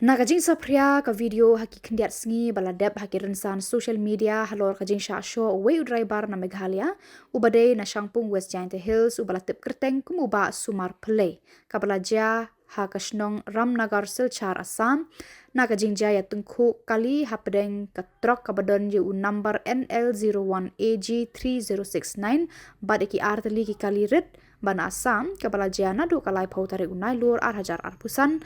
Nakajing sa priya ka video haki kendiat sngi baladep haki rensan social media halor kajing Shoh way driver na Meghalaya ubade na Shangpung West Giant Hills ubalatip kerteng kumuba sumar play kabalaja ha kashnong Ramnagar Silchar Assam nakajing jaya tengku kali hapedeng ka Trok kabadon yu number NL01AG3069 badeki arteli ki kali rit bana Assam kabalaja nadu kalai pautare unai lur arhajar arpusan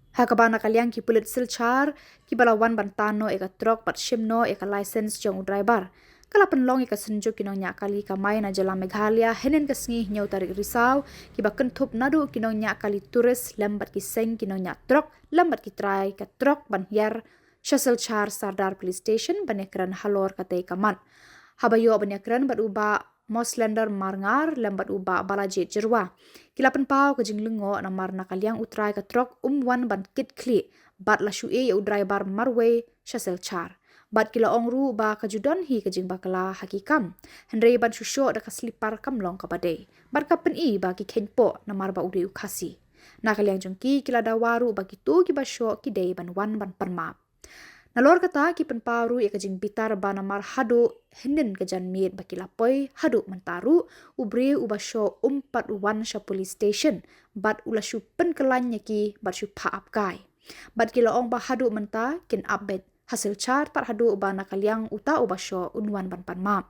Hakabana kaliang ki pulit Silchar ki balawan bantano eka Trok pat shimno eka license jong driver kala penlong eka senjuk kinongnya kali kamay na Jylla Meghalaya henen kasngi nyaw tarik risau ki bakentup nadu kinongnya kali turis lambat ki seng kinongnya Trok lambat ki Trai ka Trok ban yer Silchar Sardar police station banekran halor kate kaman habayo banekran baduba Moslender marngar lambat uba balajet jerwa. Kilapan pau ke jinglengo na marna kaliang utrai ke Trok wan ban kit kli bat la shue ya driver marwe Silchar. Bat kila ongru ba kajudan hi ke jing bakala hakikam. Henry ban shusho da kaslipar kamlong kabade. Bat kapen i ba ki kenpo na marba ude ukasi. Na kaliang jongki kila dawaru ba kitu ki basho ki dei ban wan ban permap. Nalor kata ki penparu ya kajing Bitar bana mar hadu henden kejan miet baki lapoi hadu mentaru ubre ubasho wan sha police station bat ulashu pen kelanya ki bat shu paap kai bat kila ong ba hadu menta kin update hasil char tar hadu bana kaliang uta ubasho unwan ban panma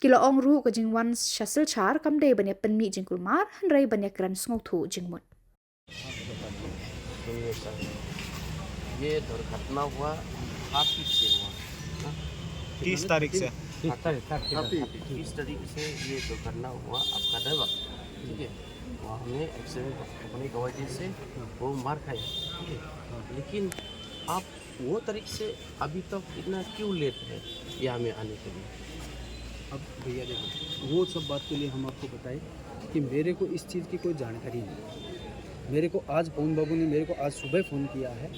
kila ong ru kajing wan shasil char kamde banya penmi jingkul mar hanrai banya kran sngotu jingmut ये दुर्घटना हुआ आपकी से हुआ 30 तारीख से 30 तारीख से ये दुर्घटना हुआ आपका ड्राइवर ठीक है वहाँ हमने एक्सीडेंट होने की वजह से वो मार खाया ठीक है लेकिन आप वो तारीख से अभी तक इतना क्यों लेट है यहाँ में आने के लिए अब भैया देखो वो सब बात के लिए हम आपको बताएं कि मेरे को इस चीज़ की कोई जानकारी नहीं मेरे को आज पवन बाबू ने मेरे को आज सुबह फ़ोन किया है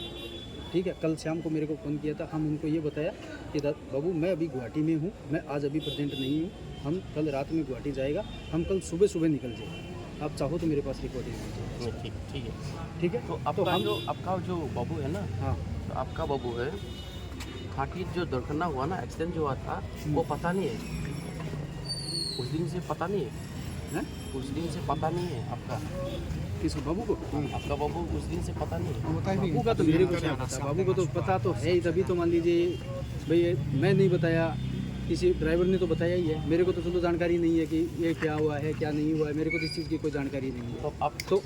ठीक है कल शाम को मेरे को फ़ोन किया था हम उनको ये बताया कि बाबू मैं अभी गुवाहाटी में हूँ मैं आज अभी प्रेजेंट नहीं हूँ हम कल रात में गुवाहाटी जाएगा हम कल सुबह सुबह निकल जाएंगे आप चाहो तो मेरे पास रिकॉर्डिंग ठीक है ठीक है तो आपका जो बाबू है ना हाँ तो आपका बाबू है खाकी जो दुर्घटना हुआ ना एक्सीडेंट जो हुआ था वो पता नहीं है उस दिन से पता नहीं है उस दिन से पता नहीं है आपका किसको बाबू को आपका बाबू उस दिन से पता नहीं है बाबू का तो मेरे को क्या पता बाबू को तो पता तो है ही तभी तो मान लीजिए भाई मैं नहीं बताया किसी ड्राइवर ने तो बताया ही है मेरे को तो चलो जानकारी नहीं है कि ये क्या हुआ है क्या नहीं हुआ है मेरे को तो इस चीज़ की कोई जानकारी नहीं है तो अब तो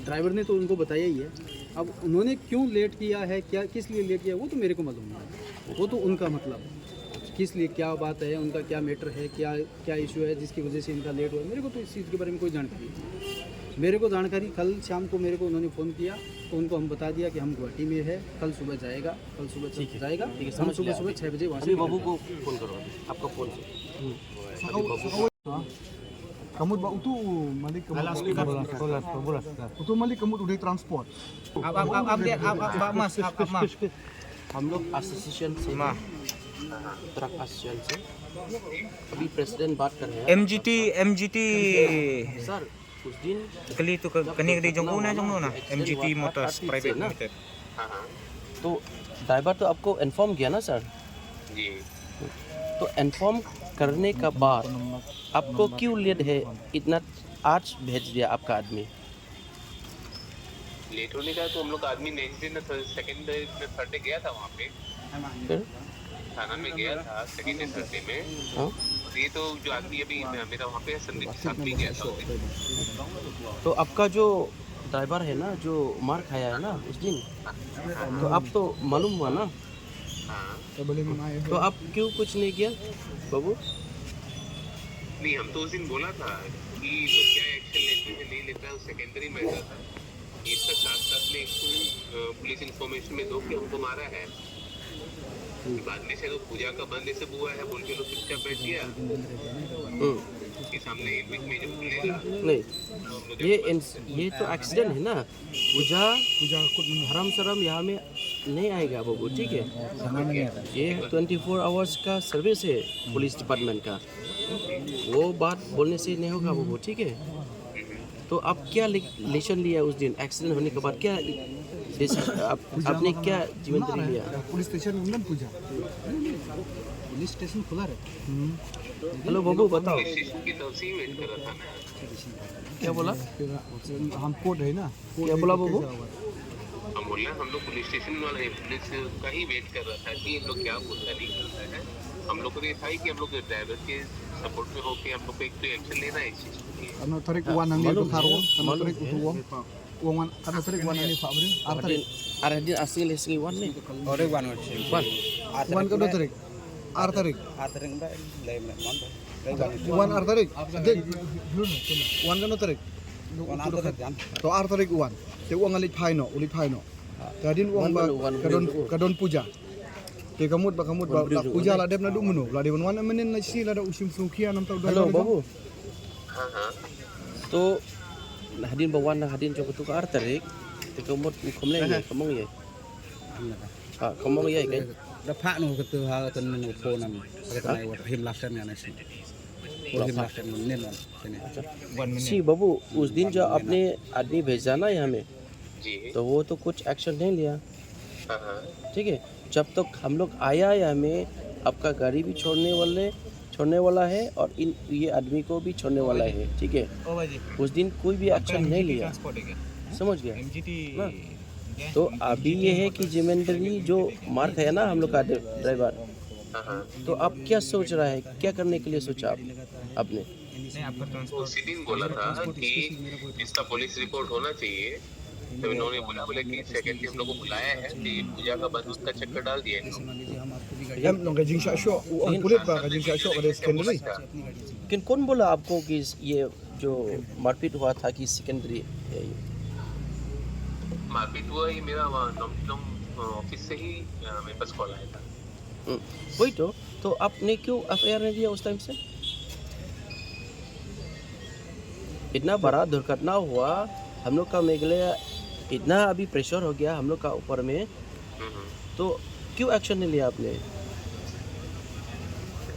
ड्राइवर ने तो उनको बताया ही है अब उन्होंने क्यों लेट किया है क्या किस लिए लेट किया वो तो मेरे को मालूम नहीं है वो तो उनका मतलब किस लिए क्या बात है उनका क्या मैटर है क्या क्या इशू है जिसकी वजह से इनका लेट हुआ मेरे को तो इस चीज़ के बारे में कोई जानकारी नहीं मेरे को जानकारी कल शाम को मेरे को उन्होंने फ़ोन किया तो उनको हम बता दिया कि हम गुवाहाटी में है कल सुबह जाएगा कल सुबह जाएगा ठीक है हम सुबह 6 बजे वहाँ से बाबू को फ़ोन करो आपका फ़ोन से Kamut ba utu mali kamut utu mali kamut udah transport. mas हम लोग एसोसिएशन से ट्रक एसोसिएशन से अभी प्रेसिडेंट बात कर रहे हैं MGT सर उस दिन kali tu kani jongko na MGT Motors Private Limited तो ड्राइवर तो आपको इन्फॉर्म किया ना सर जी तो इन्फॉर्म करने का बाद आपको क्यों लेट है इतना आज भेज दिया आपका आदमी लेट होने का तो हम लोग आदमी नेक्स्ट दिन सेकंड डे थर्ड डे गया था वहाँ पे फिर थाना में गया था सेकंड डे थर्ड डे में हाँ? ये तो जो आदमी अभी मेरा वहाँ पे संदीप के साथ भी गया था तो आपका जो ड्राइवर है ना जो मार खाया है ना उस दिन तो आप तो मालूम हुआ ना तो आप क्यों कुछ नहीं किया बाबू नहीं हम तो उस दिन बोला था कि तो क्या एक्शन लेते हैं नहीं लेता है सेकेंडरी मैटर था इसका साथ में पुलिस इंफॉर्मेशन में दो कि हमको मारा है बाद में से तो पूजा का बंद ऐसे हुआ है बोल के लोग चुपचाप बैठ गया के सामने में जो खुलेगा नहीं ये तो एक्सीडेंट है ना पूजा हराम शरम यहाँ में नहीं आएगा बाबू ठीक है ये 24 आवर्स का सर्विस है पुलिस डिपार्टमेंट का वो बात बोलने से नहीं होगा बाबू ठीक है तो आप क्या लेशन लिया उस दिन एक्सीडेंट होने के बाद क्या आपने क्या जिम्मेदारी लिया? पुलिस स्टेशन में पूजा पुलिस स्टेशन खुला रहता है। हेलो बाबू बताओ पुलिस स्टेशन की तरफ से ही वेट कर रहा था मैं। क्या बोला? हम कोर्ट है ना, क्या बोला बाबू? हम बोल रहे हैं हम लोग पुलिस स्टेशन वाले पुलिस का ही वेट कर रहा था कि इन लोग क्या बोलता नहीं करता है। हम लोग को तो ये था कि हम लोग ड्राइवर के सपोर्ट में होके हम लोग को एक तो एक्शन लेना है इस चीज के लिए। karena tarik uang nang dia taruh, karena tarik uang karena tarik uang nang dia Pak Brin, tarik Aradin asing lesing wan nih. Ore wan wan. uang kedua tarik, tarik uang tarik, uang kedua tarik, to tarik uang, te uang alit paino, tadin uang kadon puja. Te kamut ba puja la deb na du munu, la de wan menen na si la da usim sukia nam tau Halo babu. हाँ हाँ तो hadin bawan na hadin joko tu ka tarik. Te kamut komle ye, kamong ye. Kamong ye kan. Đã phá nó cái từ ha tên mình một phone này cái tên này hiểm lạc xem nhà này xí hiểm lạc xem nên là cái này जी बाबू उस दिन जो आपने आदमी भेजा ना यहाँ में जी तो वो तो कुछ एक्शन नहीं लिया। हाँ हाँ ठीक है, जब तक हम लोग आया यहाँ में आपका गाड़ी भी छोड़ने वाला है और ये आदमी को भी छोड़ने वाला है। ठीक है, उस दिन कोई भी एक्शन नहीं लिया, समझ गया ना? तो अभी ये है कि जिम्मेदारी जो मार खाया ना हम लोग का ड्राइवर, तो अब क्या सोच रहा है, क्या करने के लिए सोचा आपने? उसी दिन बोला था कि इसका पुलिस रिपोर्ट होना चाहिए। तो इन्होंने बोला कि सेकेंडली हम लोग को बुलाया है तो ये पूजा का बंद उसका चक्कर डाल दिया है। em long gajing Shoh, uang kulit ba gajing Shoh ada secondary. लेकिन कौन बोला आपको कि ये जो मारपीट हुआ था कि सेकेंडरी है? ये मारपीट हुआ ये मेरा नॉन्ग ऑफिस से ही मेरे पास कॉल आया था। वही तो आपने क्यों एफआईआर नहीं दिया उस टाइम से? इतना बड़ा दुर्घटना हुआ, हम लोग का मेघालय इतना अभी प्रेशर हो गया हम लोग का ऊपर में, तो क्यों एक्शन नहीं लिया आपने?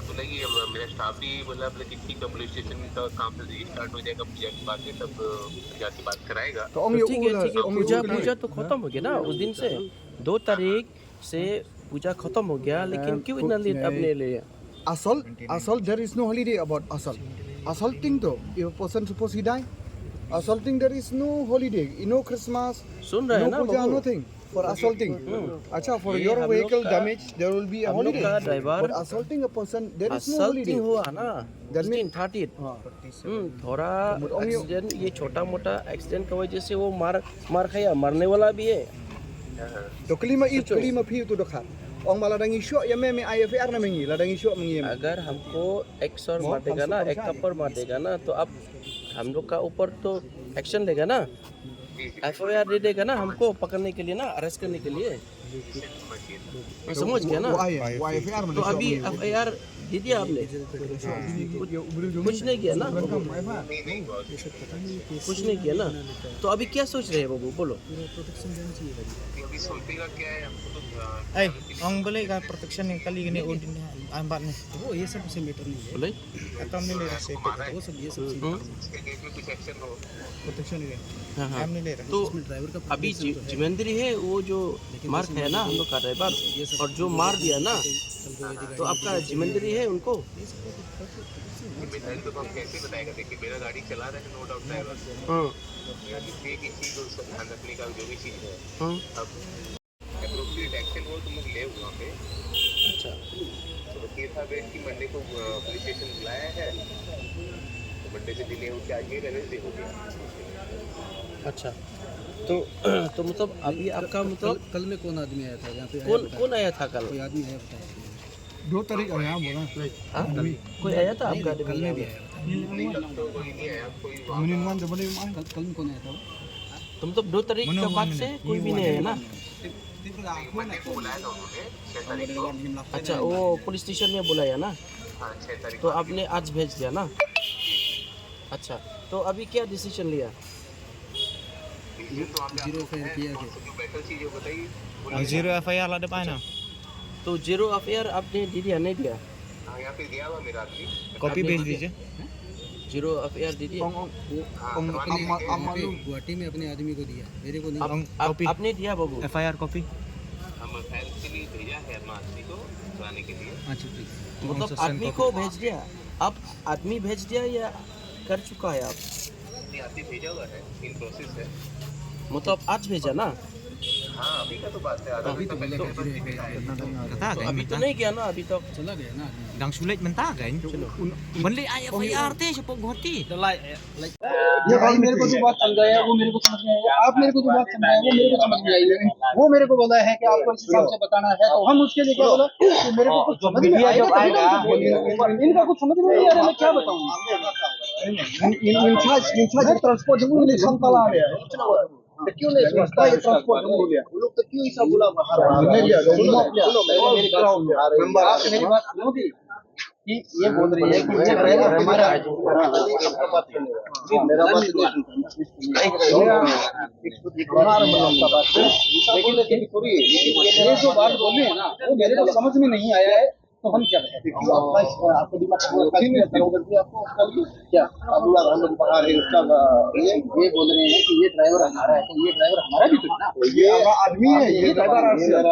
बोला कि मेरा स्टाफ भी बोला कि ठीक है पुलिस स्टेशन का काम से स्टार्ट हो जाएगा पूजा की बात है तब पूजा की बात कराएगा। To ong ठीक है, पूजा तो खत्म हो गया ना उस दिन से, 2 तारीख से पूजा खत्म हो गया, लेकिन क्यों इतना लेट आपने लिया? assault there is no holiday about assaulting though, if a person suppose he die, assaulting there is no holiday, no Christmas, सुन रहे हैं no ना puja, बाबू? nothing for assaulting. Acha for ये your हम लोग vehicle का- damage there will be a हम लोग holiday, का driver but assaulting a person there is no holiday. असल्टिंग हुआ ना That उस दिन 30 थोड़ा एक्सीडेंट, ये छोटा मोटा एक्सीडेंट की वजह से वो मार खाया, मरने वाला भी है। To kelima pi tu dokhat ong maladangi Shoh ya me IFR na mengi ladangi Shoh mengi अगर हमको एक सौ मार देगा ना, एक थप्पड़ मार देगा ना, तो अब हम लोग का ऊपर तो एक्शन लेगा ना, एफआईआर दे देगा ना हमको पकड़ने के लिए ना, अरेस्ट करने के लिए। समझ गया ना? IFR तो अभी एफआईआर दे दिया आपने? कुछ नहीं किया ना? कुछ नहीं किया ना? तो अभी क्या सोच रहे हैं बाबू, बोलो? अभी सोचेगा क्या है हमको तो Eh, orang boleh kan protection yang kali ini udin ambat nih. वो ये सब से मैटर नहीं है बोले Atau ni lera se वो सब ये सब उसके केस में कुछ एक्शन हो। protection ni. हाँ हाँ। Am ni lera. तो ड्राइवर का अभी जिम्मेदारी है वो जो मार खाया ना हम लोग का ड्राइवर, और जो मार दिया ना, तो आपका जिम्मेदारी है उनको। जिम्मेदारी तो हम कैसे बताएगा? देखिए मेरा गाड़ी चला रहा है नो डाउट ड्राइवर, हाँ जिससे एक चीज उसका ध्यान रखने का जो भी चीज है हाँ। अब एप्रोप्रिएट एक्शन हो तुम लोग ले वहाँ पे। अच्छा, तो केस था बेस की मंडे को पुलिस स्टेशन बुलाया है, तो मंडे से डिले हो के आज ये वेडनेसडे हो गया। अच्छा तो मतलब अभी आपका मतलब कल में कौन आदमी आया था यहाँ पे कौन आया था कल? कोई आदमी आया बताया 2 तारीख आया बोला हाँ? कोई आया था आपका? कल में भी आया नहीं कल तो कोई नहीं आया, कोई वहाँ minin wan jabale कल में कौन आया था तो मतलब 2 तारीख के बाद से कोई भी नहीं है ना? मंडे को बुलाया था उन्होंने 6 तारीख को। अच्छा, वो पुलिस स्टेशन में बुलाया ना, हाँ 6 तारीख तो आपने आज भेज दिया ना? अच्छा, तो अभी क्या डिसीजन लिया? तो आपने जीरो एफआईआर किया जो बेटर चीज है बताइए। Zero FIR lah depan ना. तो 0 एफआईआर आपने दे दिया नहीं दिया? हाँ यहाँ पे दिया हुआ मेरा आदमी। Copy भेज दीजिए. जीरो एफआईआर दे दिया गुवाहाटी में अपने आदमी को दिया, मेरे को नहीं। आपने दिया बाबू FIR कॉपी हम एफआईआर के लिए भेजा है अपना आदमी को कराने के लिए। अच्छा ठीक। मतलब आदमी को भेज दिया, आप आदमी भेज दिया या कर चुका है आप? अपने आदमी भेजा हुआ है, इन प्रोसेस है। मतलब आज भेजा ना? हाँ अभी का तो बात है, आधा घंटा पहले के बस भी आया है। kata तो kan अभी तो नहीं गया ना अभी तक? चला गया ना आदमी। dang sulit mentah kan beli FIR teh siapa Guwahati ये भाई मेरे को जो बात समझाया वो मेरे को समझ में आया, आप मेरे को जो बात समझाया वो मेरे को समझ में आई है। वो मेरे को बोला है कि आपको इस हिसाब से बताना है, तो हम उसके लिए क्या बोला कि मेरे को कुछ समझ में आएगा, इनका कुछ समझ में नहीं आ रहा, मैं क्या बताऊँ। इंचार्ज ट्रांसपोर्ट जब उन्होंने संताला आ गया तो क्यों नहीं समझता ये ट्रांसपोर्ट जब बोलिया वो लोग तो क्यों ऐसा बोला बाहर मेरी बात सुनोगी कि ये बोल रही है कि ये ड्राइवर हमारा है। मेरा बात लेकिन ये जो बात बोले हैं ना वो मेरे को समझ में नहीं आया है, तो हम क्या करें? आपको दिमाग आपको क्या हम लोग पढ़ा रहे उसका ये बोल रहे हैं कि ये ड्राइवर हमारा है, तो ये ड्राइवर हमारा भी तो ना, ये आदमी है, ये ड्राइवर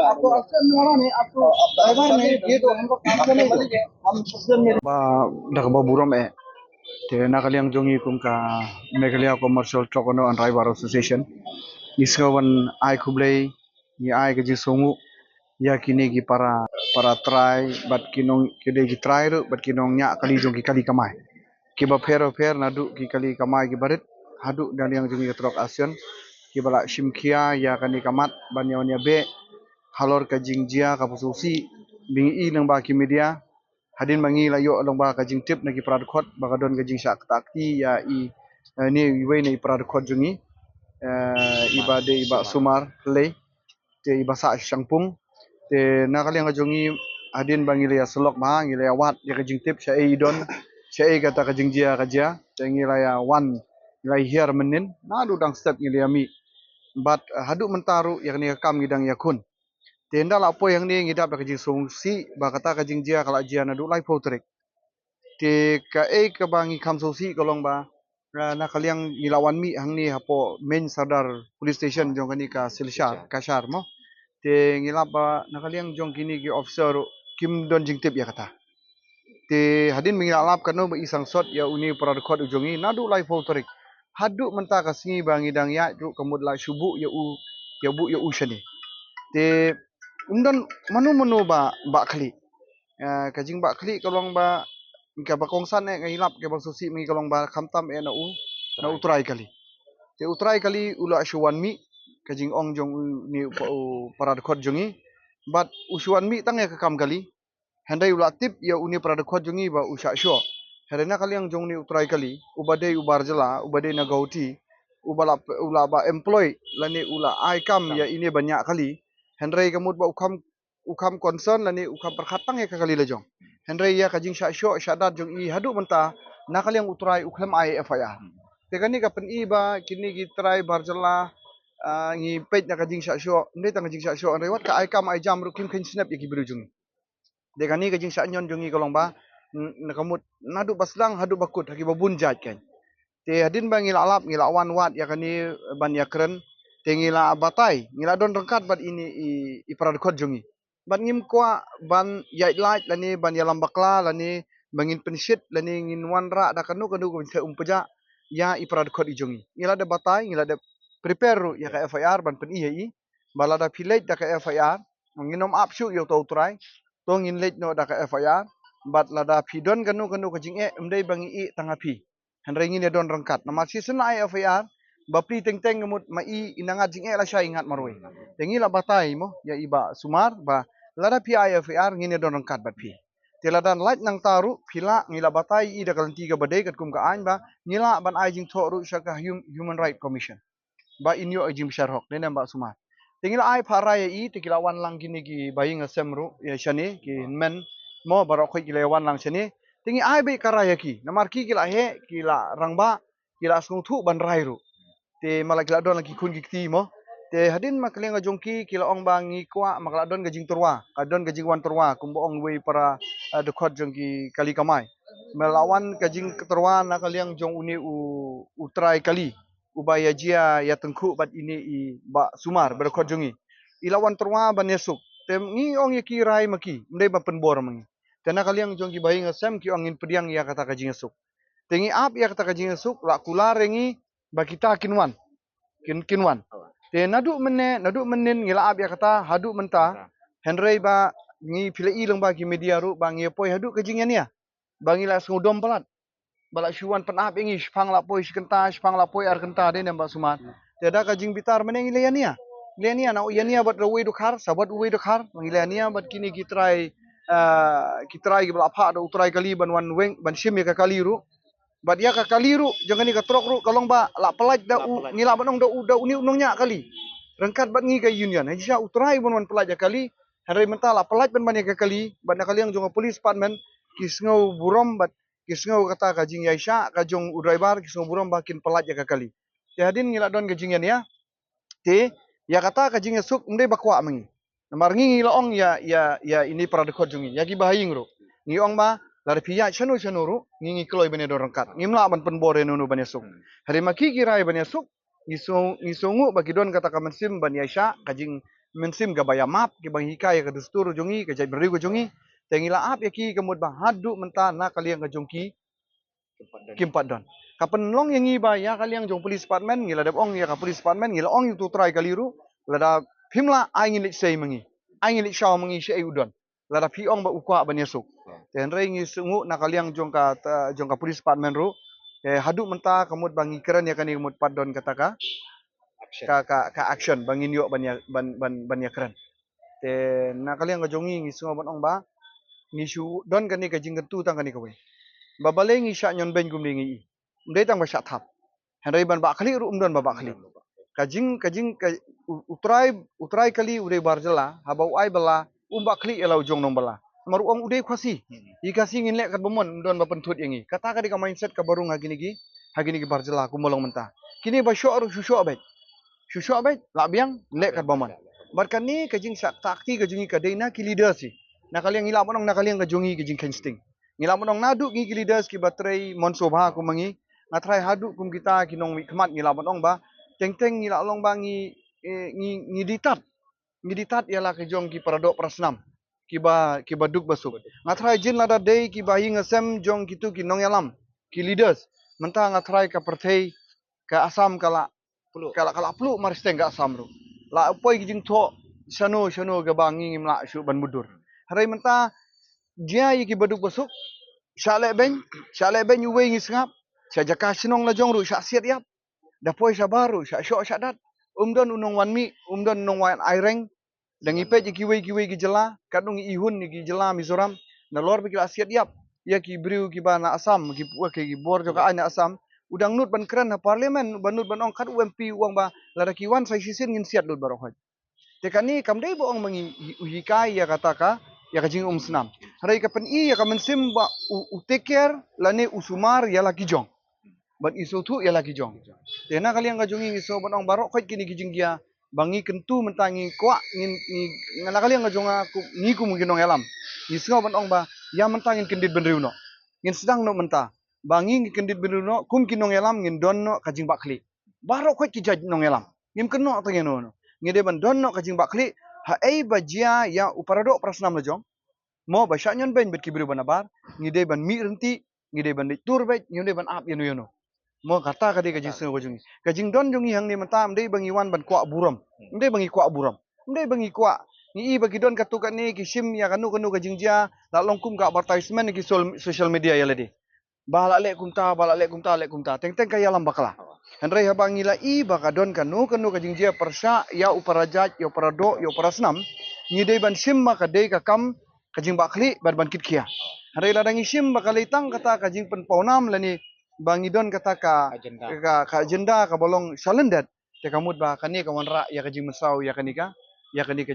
आपको अफसर वाला नहीं, आपको ड्राइवर नहीं, ये तो हमको काम करने वाले हम सबसे मेरे ढाका बुरम है ते nakaliang jongi kum ka Meghalaya Commercial Truck and Driver Association इसका वन आई खुबले ये आई के जिसोंगु या किने की para trai bat kinong kede ki trai ru bat kinong nya kali jong ki kali kamai ki ba fer nadu ki kali kamai ki barit hadu dan yang jong Trok Asian ki bala shimkhia ya kani kamat banyak be halor ka jingjia ka pususi bing i nang ba ki media hadin mangi la yo long ba ka jing tip na ki pradkhot ba ka don ka jing sak takti ya i ni we ni pradkhot jongi ibade iba sumar le te iba sa sangpung te nakaliang jongi adin bangilaya selok ma ngilaya wat ya kajing tip sya idon sya kata kajing jia kaja te ngilaya wan ngilai hier menin na du dang step ngilaya mi but hadu mentaru yang ni kam ngidang yakun te nda la po yang ni ngidap da kajing songsi ba kata kajing jia kala jia na du lai potrek te ka ka bangi kam songsi kolong ba nakaliang ngilawan mi hang ni hapo main sadar police station jong kani ka silshar kashar mo te ngilap ba nakaliang jong kini ki officer kim don jingtip ya kata te hadin mengilap kanu ba isang sot ya uni paradkhot ujongi nadu lai fotorik hadu menta kasngi bangi dang ya ju kamud la shubu ya bu shani te umdan manu ba khali kajing ba khali kolong ba ka ba kongsan ne ngilap ke bang susi mi kolong ba khamtam e na utrai kali te utrai kali ula shuwan mi kajing ong jong ni paradkhot jongi but usuan mi tang ya kam kali handai ula tip ya uni paradkhot jongi ba usha Shoh herena kali yang jong ni utrai kali ubade Khuborjylla ubade na gauti ula ba employ lani ula ai kam ya ini banyak kali hendrai kamut ba ukam concern lani ukam perkhatang ya kali lejong hendrai ya kajing Shoh syadat jong i hadu menta nakali yang utrai uklem ai FIR te kani ka pen i ba kini gi Trai Khuborjylla ngi pej na kajing Shoh ndai tang kajing Shoh rewat ka ai kam ai jam ru kim snap ya ki birujung de kani kajing nyon jongi kolong ba nakamut nadu baslang hadu bakut haki babun jaj kan te hadin ba ngila alap ngila wan wat ya kani ban yakren te ngila batai ngila don rengkat bat ini i paradkhot jongi ban ngim kwa ban yait light lani ban yalam bakla lani bangin pensit lani ngin wan ra da kanu ko umpeja ya i paradkhot ijongi ngila de batai ngila de prepare ya ka FIR ban pen i balada pilej da ka FIR nginom apsu yo to trai tong in lej no da ka FIR bat lada pidon kanu kajing mdai bangi i tangapi handrai ngin don rengkat nama season ai FIR bapri teng ngemut mai inangat jing la syai ingat maroi tengi la batai mo ya iba sumar ba lada pi ai FIR ngin don rengkat bat pi teladan light nang taru pila ngila batai i da kalanti ga badai kat kum ka ain ba ngila ban ai jing thoru syaka human right commission ba inyo ajim syarhok nena ba sumar tingila ai pharai i tikila wan lang kini ki baying asemru ya shani ki men mo barok khoi kila wan lang shani tingi ai be karaya ki namar ki kila he kila rangba kila sung thu ban rai ru te malak kila don lagi kun ki mo te hadin maklenga jongki kila ong bangi kwa makla don gajing turwa kadon gajing wan turwa kumbo ong we para dekhot jongki kali kamai melawan kajing keterwan nak kaliang jong uni utrai kali ubaya jia ya tengku bat ini i ba sumar berkot jongi ilawan terwa ban yesuk tem ngi ong ye kirai maki mdai ba penbor mangi tena kaliang jong ki bayi ngasem ki ongin pediang ya kata kajing yesuk tengi ap ya kata kajing yesuk la kula rengi ba kita kinwan kinwan te nadu menen ngila ap ya kata hadu menta henrei ba ngi pilai long ba ki media ru ba ngi poi hadu kajing ya bangi la sudom pelat balak syuan penap ingi spang la poi spang la poi ar kenta de nembak sumat tiada kajing bitar meneng ilenia na uyania bat rawi dukhar sabat uwi dukhar ngilenia bat kini kitrai kitrai bala pha do utrai kali ban wan weng ban shim ya kali ru bat ya kali ru jangan ni ka trok ru kalong ba la pelaj da ngila banong da uni Nongñiah kali rengkat bat ngi ka union haja utrai ban wan pelaj kali hari mentala pelaj ban ban ya kali ban kali yang jonga police department kisngau burom bat kisngau kata kajing yaisha kajong udaibar kisngau burom bakin pelaj ya kali tiadin ngila don kajing ya te ya kata kajing suk ndai bakwa mengi namar ngi loong ya ini para dekot jungi ya ki bahaying ro ngi ong ba lar piya chanu ru ngi kloi bene do rangkat ngimla ban penbore nunu ban suk hari maki kirai ban suk ngisongu bagi don kata kamansim ban yaisha kajing mensim gabaya map ki bang hikai ka dustur jungi ka jai berigo jungi tengila ap yaki kemud ba hadu menta na kaliang ka jongki kimpat don kapen long yang iba ya kaliang jong police department ngila dep ong ya ka police department ngila ong tu try kaliru lada phimla ai ngilik sei mangi ai ngilik shaw mangi sei udon lada phi ong ba ukwa ban yesuk ten rei ngi sungu na kaliang jong ka police department ru hadu menta kemud bangi keren ya kan kemud padon kataka ka action bangin yo ban ya keren te na kaliang ka jongi ngi sungu ban ong ba ngishu don kani ka jingtu tang kani kawe babale ngi sha nyon ben gumni ngi ndai tang ba sha thap handai ban ba khali ru umdon ba khali kajing utrai kali udai barjala habau ai bala umba khali elau jong nong bala maru ong udai khasi i kasi ngin lek kat bomon umdon ba pentut yangi kata ka ka mindset ka baru ngagini gi barjala ku molong menta kini ba sho ru sho bet la biang lek kat bomon barkani kajing sak takti kajingi ka deina ki leader si na kaliang ngila monong na kaliang ka jongi ki jing insting ngila monong nadu ngi leaders ki batrai monsobha ku mangi ngatrai hadu kum kita ki nong khmat ngila monong ba teng ngila long ba ngi ditat ialah ke jong ki paradok prasnam ki ba duk basuk ngatrai jin lada dei ki ba hing asem jong kitu ki nong yalam ki leaders menta ngatrai ka perthei ka asam kala plu maristeng ka asam ru la poi ki jing tho shano ga bangi ngimla shu ban mudur harai menta dia ki baduk basuk syale ben yuwe ngi sngap sya jaka sinong la jong ru sya siat yap da poi sya baru sya Shoh sya dat umdon unong wanmi umdon unong wan aireng dangi pe ki ki Jylla kadung ihun ki Jylla Mizoram na lor bi ki siat yap ya ki briu ki bana asam ki Khubor joka ana asam udang nut ban keren na parlimen banut ban ong kat UMP uang ba la ki wan sai sisin ngin siat lut barok tekani kamdei bo ong mangi hikai ya kataka ya kajing senam harai ka pen ya ka mensim ba take care lane usumar ya laki jong ban iso tu ya laki jong tena kaliang ka jongi iso ban ong barok khoi kini kijing dia bangi kentu mentangi kwa ngin ngana kaliang ka jonga ku ngi ku mungkin ong elam iso ban ong ba ya mentangin kendit benriu no ngin sedang no menta bangi ngi kendit benriu no kum kinong elam ngin don no kajing bakli barok khoi ki jaj nong elam ngim keno tangeno no ngide ban don no kajing bakli ha ei bajia ya uparado prasnam lajong mo ba syanyon ben bet kibru banabar ngide ban mi renti ngide ban tur bet ngide ban ap yono mo kata kadi kajing seno kajing kajing don jongi hang ni mentam dei bangi wan ban kwa buram ndei bangi kwa buram ndei bangi kwa ni bagi don katukan ni kisim ya kanu kajing dia la longkum ka advertisement ki social media ya ledi bala lek kumta teng kaya lam bakla Henry habang ngila baka don kanu kajing dia persya ya uparajat ya uparado ya uparasnam ngidei ban sim maka dei ka kam kajing bakli ban kit kia Henry ladang isim baka leitang kata kajing pen paunam lani bangi don kata ka agenda ka bolong salendat te kamut ba kani ka wanra ya kajing mesau ya kani ka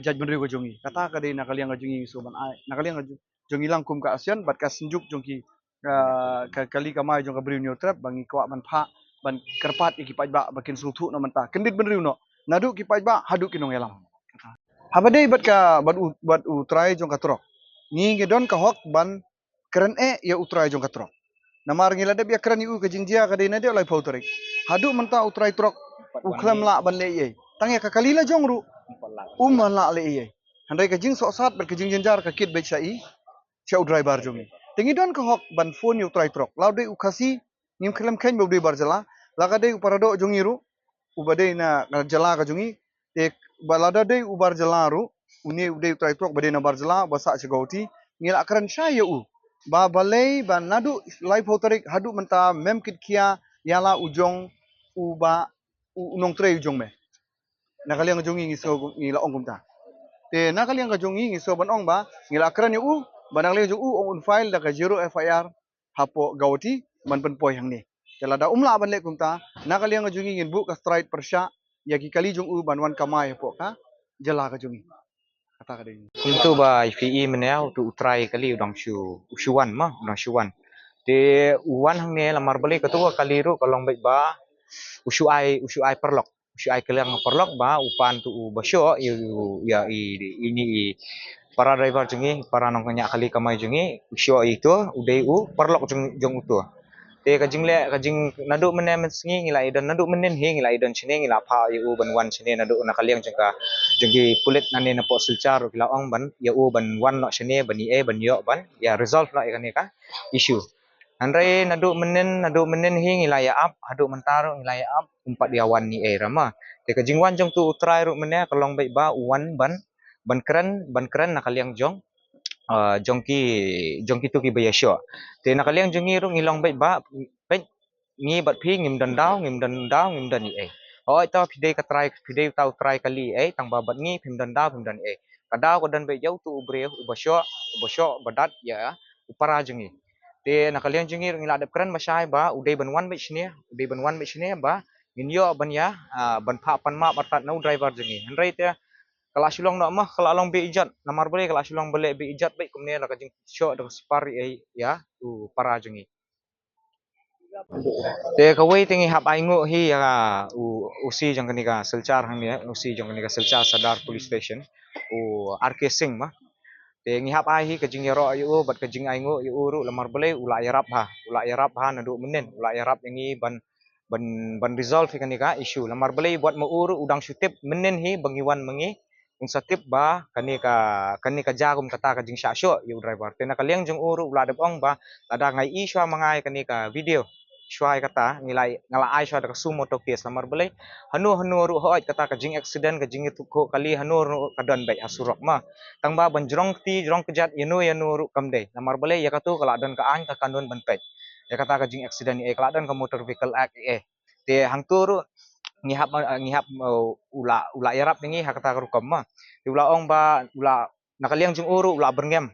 jaj benri ko jongi kata ka dei na kaliang ka jongi soban ai na kaliang jongi langkum ka asian bat ka senjuk jongki ka kali ka mai jong ka beriu trap bangi kwa ban pha ban kerpat iki pajba bakin sultu no menta kendit benriu no nadu ki pajba hadu kinong elam habadei bat u trai jong ka Trok ngi don ka hok ban keren ya utrai jong ka Trok Namar ngila de biakran yu ke jingjia ka de na de lai phau tarik. Hadu menta utrai trok uklam la ban le ye. Tang ya ka kalila jongru la le ye. Handai ka jing sok sat ber ke jing jenjar ka kit be chai. Show driver jongi. Tingi don ka hok ban phone yu utrai trok. Lau de ukasi ngim klam khen be de barjala. Laga de uparado jongi ru. Ubade na jala ka jongi. Te balada de ubar jala ru. Uni ude utrai trok bade na barjala basa chegauti. Ngil akran sha yu. Ba balai ba nadu live hotarik hadu menta mem kit kia yala ujong uba unong tre ujong me. Nakaliang jongi ngiso ngila ong kumta. Te nakaliang ka jongi ngiso ban ong ba ngila akran yu banang le ju on file da ka 0 FIR hapo gawati man pen poi hang ni. Kala da umla ban le kumta nakaliang ka jongi ngin bu ka stride persya yaki kali jong ban wan kamai hapo ka jala ka jongi. Kata ka ding. Untuk ba FE menel tu try kali udang shuan mah udang shuan. Te uwan hang ne lamar balik ketua kali ru kalong baik ba usuai perlok. Usuai kelang perlok ba upan tu basyo ya ini para driver jengi para nongnya kali kamai jengi usyo itu udai perlok jong itu. Te kajing nadu menen sengi ngila idan nadu menen he ngila idan sini ngila pa yu ban wan sini nadu nakaliang jengka jengki pulit nane napo silcar kila ong ban ya ban wan no sini ban ban yo ban ya resolve la ikan ka issue. Andai nadu menen he ngila ya up hadu mentaro ngila ya up umpat dia wan ni rama. Te kajing wan jong tu try ru menen kalong baik ba wan ban keren nakaliang jongki tu ki baya Shoh. Te nakaliang jongi ru ngilong baik ngi bat phi ngim dan dau ngim dan ni. Oi tau pidei ka try pidei tau try kali tang babat ngi phim dan kadau ko dan baik jauh tu ubre ubasyo badat ya upara jongi. Te nakaliang jongi ru ngiladap keren masai ba udai ban wan baik sini ba nginyo ban ya ban pha pan ma batat no driver jongi. Handrai te kalau Shillong nak mah kalau long be ijat namar boleh kalau Shillong boleh be ijat baik kumne la kajing Shoh dengan separi ya tu para jengi. Te kawai tingi hap aingo hi ya usi jang kani ka selcar hang ni usi jang kani ka selcar sadar police station RK Singh mah. Te ngi hap ai hi kajing yaro yu bat kajing aingo yu ru lamar boleh ula yarap ha nadu menen ula yarap ini ban resolve kani ka issue lamar boleh buat mau uru udang syutip menen hi bangiwan mengi unsatip ba kani ka jagum kata ka jing Shoh yu driver te nakaliang jong uru ula de ong ba ada ngai i shwa mangai kani ka video shwai kata ngala ai shwa da sumo to case lamar boleh hanu ru hoit kata ka jing accident ka jing itu ko kali hanu kadan baik asurok ma tang ba banjrong kejat yanu ru kamde lamar boleh ya katu kala dan ka an ka kanun ban pet ya kata ka jing accident kala dan ka motor vehicle act te hang turu ngihap ula yarap ningi hakata rukam ma ula ong ba ula nakaliang jung uru ula berngem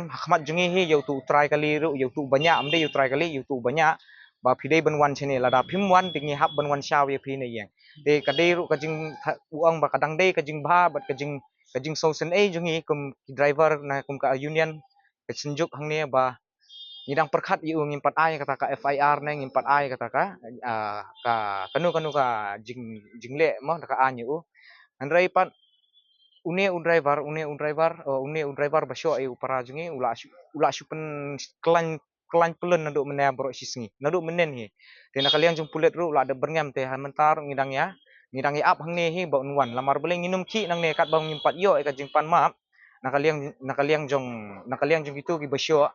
hakmat jungi hi yau tu try kali ru yau tu banyak amde yau try kali yau tu banyak ba pidei ban wan chene lada phim wan tingi hap ban wan shaw ye phine yang te kadei ru kajing uang ba kadang dei kajing ba bat kajing sosen jungi kum driver na kum ka union kesenjuk hang ne ba ngidang perkhat yu ngimpat ai kata ka FIR na ngimpat ai kata ka kanu ka jingle mo ka anyu andrai pat une un driver basyo ai upara jungi ula supen klan pelen nadu mena bro sisngi nadu menen hi te nakaliang jung pulet ru ula de berngam te mentar ngidang ya up hang ne hi ba unwan lamar boleh nginum ki nang ne kat bang ngimpat yo ka jingpan map nakaliang jong itu ki basyo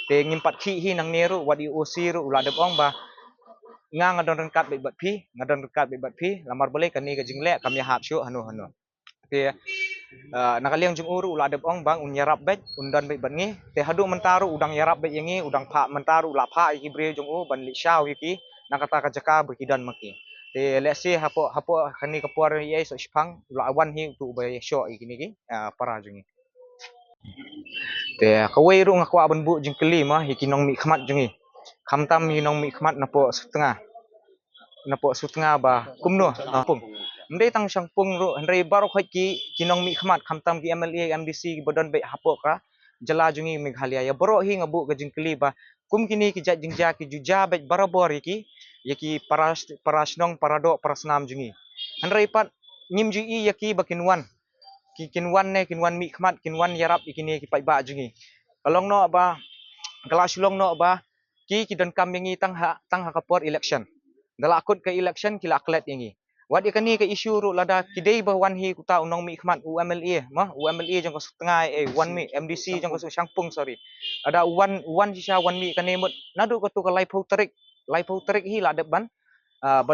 te ngimpat ki hi nang neru wadi osi ru ula de ong ba ngadon rengkat be bat phi lamar boleh kani ka jingle kami hap Shoh hanu te nakaliang jung uru ula de ong bang unyarap bet undan bet ngi te hadu mentaru udang yarap bet yangi udang pha mentaru ula pha iki bre jung ban li shaw iki nakata ka jaka berkidan maki te let's say hapo kani kapuar ye so spang ula awan hi tu be Shoh iki ni para jungi te kawai ru ngakwa ban bu jing kelima iki nong mi khmat jungi khamtam mi nong mi khmat napo setengah ba kumno pung ndai tang sang pung ru ndai baru khoi ki nong mi khmat khamtam ki MLA MDC badan be hapo ka jala jungi Meghalaya ya boro hi ngabu ka jing keliba kum kini ki jat jingja ki juja be barabor iki yaki parasnong parado parasnam jungi ndai pat ngim ju i yaki bakinwan kinwan mi khmat kinwan yarap ikini ki pai ba jungi kalong no ba kala Shillong no ba ki don kam yangi tang ha kapor election dala akut ke election kila aklet yangi wat ikani ke isu ru lada kidei ba wan hi kuta unong mi khmat UMLA mah UMLA jong ko setengah wan mi MDC jong ko sangpung sorry ada wan sisa wan mi kani mut nadu ko tu ka lai phau tarik hi la de ban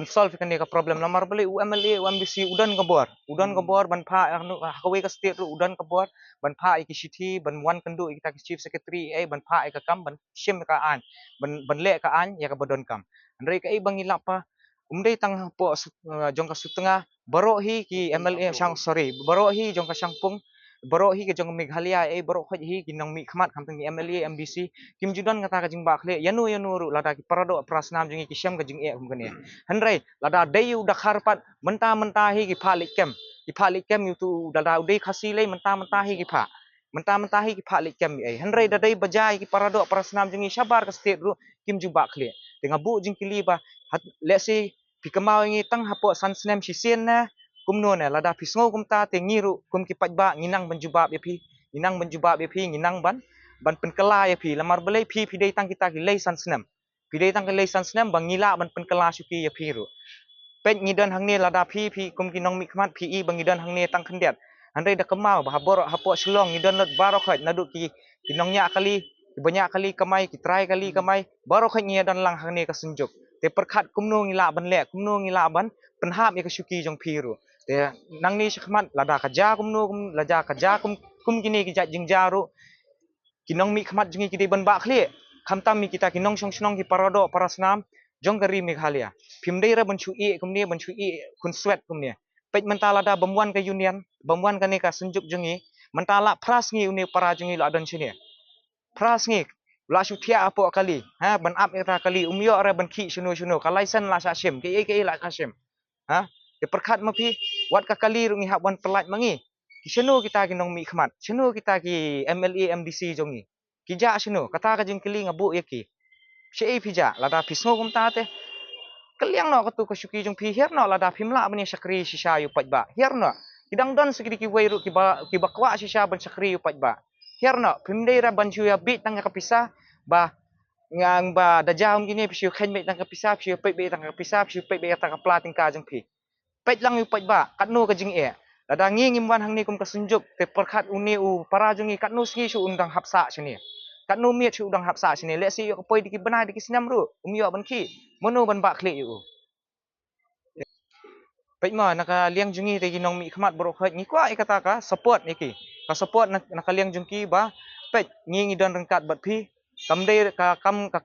solve kan ka problem lamar beli UMLA UMDC udan kabor ban pha hawe ka state ru udan kabor ban pha iki city ban wan kandu kita chief secretary ban pha ka kam ban shim ka an ban le ka an ya ka bodon kam andre ka bang ila pa umdei tang po jong ka setengah baro hi ki MLA sang sorry baro hi jong ka sangpung baro hi ke jong Meghalaya baro khoj hi ki nong mi khmat kam tang MLA MDC kim judan kata ka jing bakle yanu ru lada ki parado prasnam jing ki syam ka jing kan handrai lada dayu dakhar pat menta hi ki phalik kem itu lada udai khasi lai menta hi ki pha menta hi ki phalik kem handrai dadai bajai ki parado prasnam jing sabar ka state ru kim ju bakle tengah bu jing kili ba let's say pikamau ngi tang hapo sansnem sisien na kumno na lada pisngo kumta te ngiru kum ki pajba nginang banjubab ya pi nginang ban penkala ya pi lamar belai pi dei tang kita ki lei sansnem pidei tang ki lei sansnem bang ngila ban penkala syuki ya pi ru pet ngidan hang ne lada pi kum ki nong mi khmat pi bang ngidan hang ne tang khendet andai da kemau bah bor hapo Shillong ngidan lot baro khat nadu ki Nongñiah kali banyak kali kamai ki Trai kali kamai baro khat ngidan lang hang ne ka sunjuk te perkhat kumno ngila ban le kumno ngila ban penhap ya syuki jong piru te nang ni khmat lada kaja kumno laja kaja kum kini ki jat jing jaru kinong mi khmat jingi ki ban ba khli khamtam mi kita kinong song ki parado parasnam jong kari Meghalaya phimdei ra ban chui kun swet kumne pet mentala da bamwan ka union bamwan ka ne ka sunjuk jingi mentala pras ngi uni para jingi la don chine pras ngi la shu thia apo kali ha ban up eta kali umyo ra ban khi shuno kalaisan la sa shem ke la ka shem ha ke perkhat mapi wat ka kali rungi hak wan pelat mangi kiseno kita ki nong mi khmat seno kita ki MLA MDC jongi kija seno kata ka jing kili ngabu yaki shei pija lada pisno kumta te kaliang no katu ka syuki jong pi her no lada phimla bani sakri sisa yu pajba her no kidang don sikidi ki weiru ki bakwa sisa ban sakri yu pajba her no phimdei ra ban chu ya bit tang ka pisa ba ngang ba dajam gini psiu khen me tang ka pisa psiu pe be tang ka pisa psiu pe be tang ka plating ka jong pi pet lang yu pajba katno ka jing lada ngi ngimwan hang ni kum ka sunjuk te perkhat uni para jungi katno sgi su undang hapsa sini katno miet su undang hapsa sini le si yo poi diki benai diki sinam ru umyo ban ki mono ban ba khle yu pet ma naka liang jungi te ginong mi khmat bro khat ngi kwa ikata ka support niki ka support naka liang jungki ba pet ngi don rengkat bat pi kamdei ka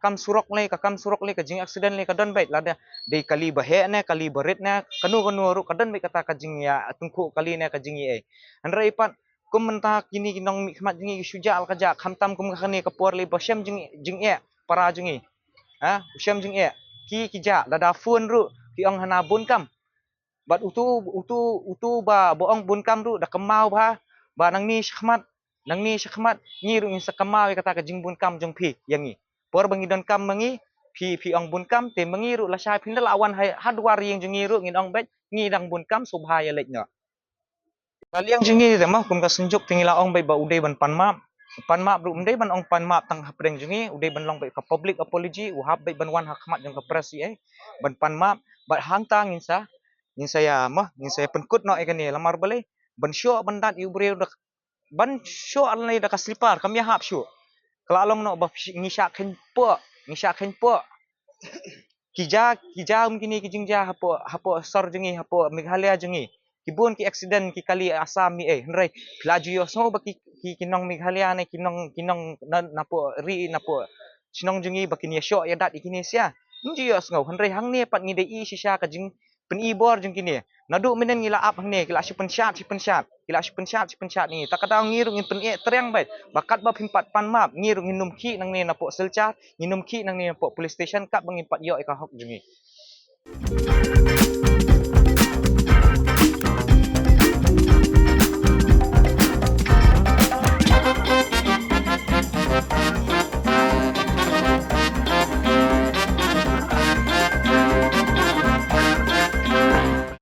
kam surok le ka jing accident le ka don bait lada de kali bahe ne kali berit ne kanu ru ka don bait kata ka jing ya tungku kali ne ka jing ye andrai pat kum menta kini kinong mi khmat jingi sujal ka ja khamtam kum khani ka por le basem jing ye para jingi ha basem jing ye ki ja lada fun ru ki ong hana bun kam bat utu ba boong bun kam ru da kemau ba nang ni khmat ngi ru in sakama kata ka jingbun kam jong pi yangi por bangi don kam mangi pi ong bun kam te mangi ru la sha phindal awan hadwar yang jingi ru ngin ong bet ngi dang bun kam subha ya lek no kaliang jingi de mah kum ka sunjuk tingila ong bet ba udai ban panmap ru udai ban ong panmap tang hapreng jingi udai ban long bet ka public apology u hab bet ban wan hakmat jong ka press ban panmap bat hang tang insa ya penkut no ekani lamar bale ban Shoh ban dat yu bre ban Shoh alai da kaslipar kam ya hap Shoh klalong no ba ngisha khen po kija mungkin ki jingja hapo sor jingi hapo Meghalaya jingi kibun ki accident ki kali asam mi nrai laju yo so ba ki kinong Meghalaya ne kinong napo ri napo sinong jingi ba kini Shoh ya dat ikini sia nji yo ngau nrai hang ne pat ngi de i sisa ka jing pen ibor jing kini nadu menen ngila ap hang ne kila si pensat ni takada ngiru ngin pen terang bai bakat ba pimpat panmap ngiru nginum ki nang ne napo selcar nginum ki nang ne napo police station kap bangin pat yo ka hok jingi